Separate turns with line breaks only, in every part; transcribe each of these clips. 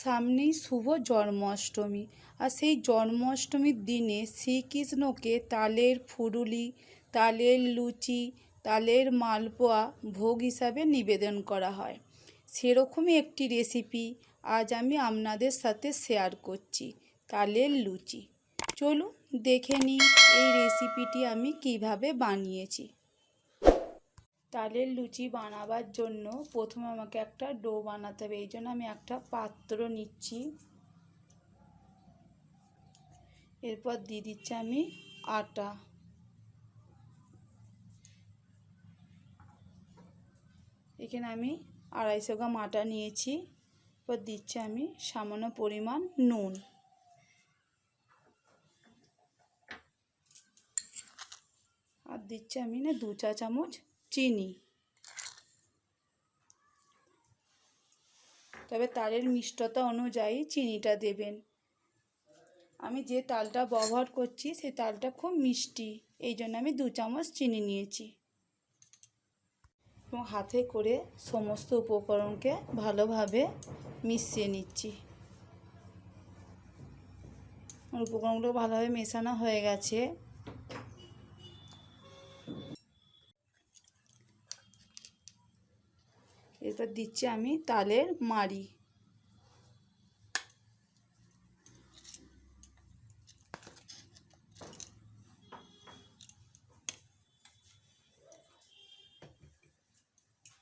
সামনেই শুভ জন্মাষ্টমী। আর সেই জন্মাষ্টমীর দিনে শ্রীকৃষ্ণকে তালের ফুরুলি, তালের লুচি, তালের মালপোয়া ভোগ হিসাবে নিবেদন করা হয়। সেরকমই একটি রেসিপি আজ আমি আপনাদের সাথে শেয়ার করছি, তালের লুচি। চলুন দেখে নিই এই রেসিপিটি আমি কিভাবে বানিয়েছি। তালের লুচি বানাবার জন্য প্রথমে আমাকে একটা ডো বানাতে হবে। এই জন্য আমি একটা পাত্র নিচ্ছি, এরপর দিয়ে দিচ্ছি আমি আটা। এখানে আমি 250 গ্রাম আটা নিয়েছি। এরপর দিচ্ছি আমি সামান্য পরিমাণ নুন, আর দিচ্ছি আমি 2 চা চামচ চিনি। তবে তালের মিষ্টতা অনুযায়ী চিনিটা দেবেন। আমি যে তালটা ব্যবহার করছি সেই তালটা খুব মিষ্টি, এই জন্য আমি 2 চামচ চিনি নিয়েছি। এবং হাতে করে সমস্ত উপকরণকে ভালোভাবে মিশিয়ে নিচ্ছি। উপকরণগুলো ভালোভাবে মেশানো হয়ে গেছে। এরপর দিচ্ছি আমি তালের মাড়ি।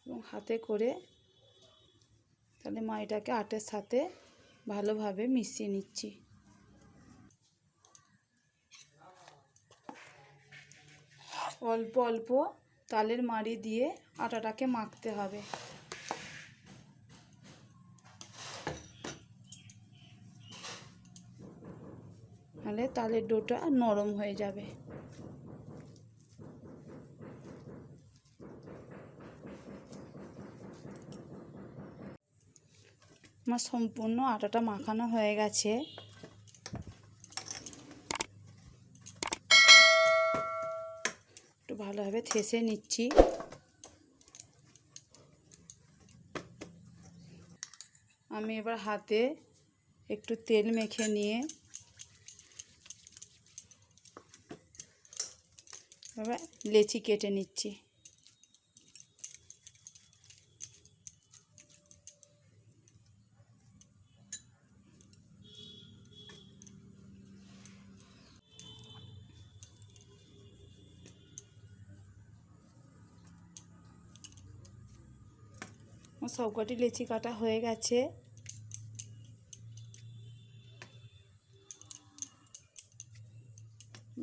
এবং হাতে করে তাহলে মাড়িটাকে আটার সাথে ভালোভাবে মিশিয়ে নিচ্ছি। অল্প অল্প তালের মাড়ি দিয়ে আটাটাকে মাখতে হবে। তাহলে তালের ডোটা নরম হয়ে যাবে। আমার সম্পূর্ণ আটাটা মাখানো হয়ে গেছে। একটু ভালোভাবে ঠেসে নিচ্ছি। আমি এবার হাতে একটু তেল মেখে নিয়ে এবার লেচি কেটে নিচ্ছি। সবকটি লেচি কাটা হয়ে গেছে।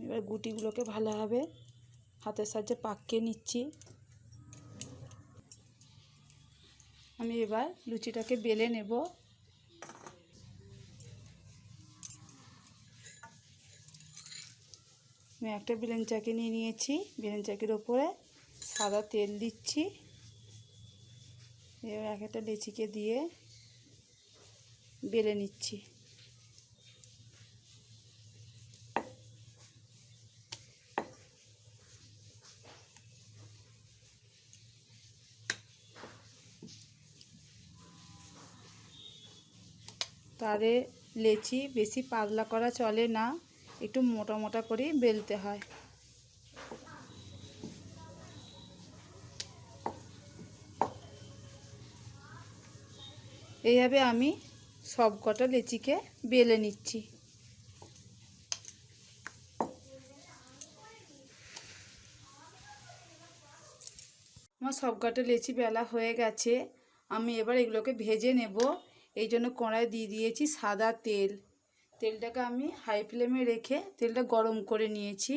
এবার গুটিগুলোকে ভালোভাবে হাতের সাহায্যে পাকিয়ে নিচ্ছি। আমি এবার লুচিটাকে বেলে নেব। আমি একটা বেলেন চাকি নিয়ে নিয়েছি। বেলেন চাকির ওপরে সাদা তেল দিচ্ছি। এবার এক একটা লেচিকে দিয়ে বেলে নিচ্ছি। তারে লেচি বেশি পাতলা করা চলে না, একটু মোটা মোটা করেই বেলতে হয়। এইভাবে আমি সব কটা লেচিকে বেলে নিচ্ছি। আমার সব কটা লেচি বেলা হয়ে গেছে। আমি এবার এগুলোকে ভেজে নেব। এই জন্য কড়াই দিয়ে দিয়েছি সাদা তেল। তেলটাকে আমি হাই ফ্লেমে রেখে তেলটা গরম করে নিয়েছি।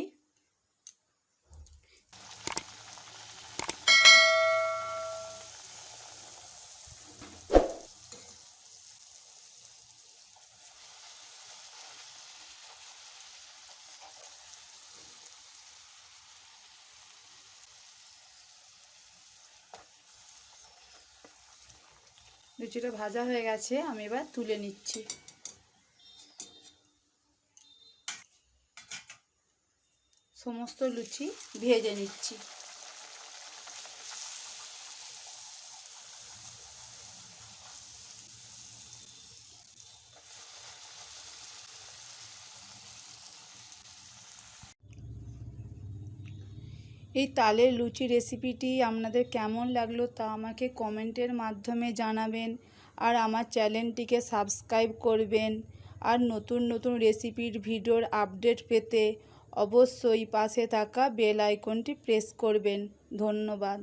লুচিটা ভাজা হয়ে গেছে, আমি এবার তুলে নিচ্ছি। সমস্ত লুচি ভেজে নিচ্ছি। এই তালের লুচি রেসিপিটি আপনাদের কেমন লাগলো তা আমাকে কমেন্টের মাধ্যমে জানাবেন। আর আমার চ্যানেলটিকে সাবস্ক্রাইব করবেন। আর নতুন নতুন রেসিপির ভিডিওর আপডেট পেতে অবশ্যই পাশে থাকা বেল আইকনটি প্রেস করবেন। ধন্যবাদ।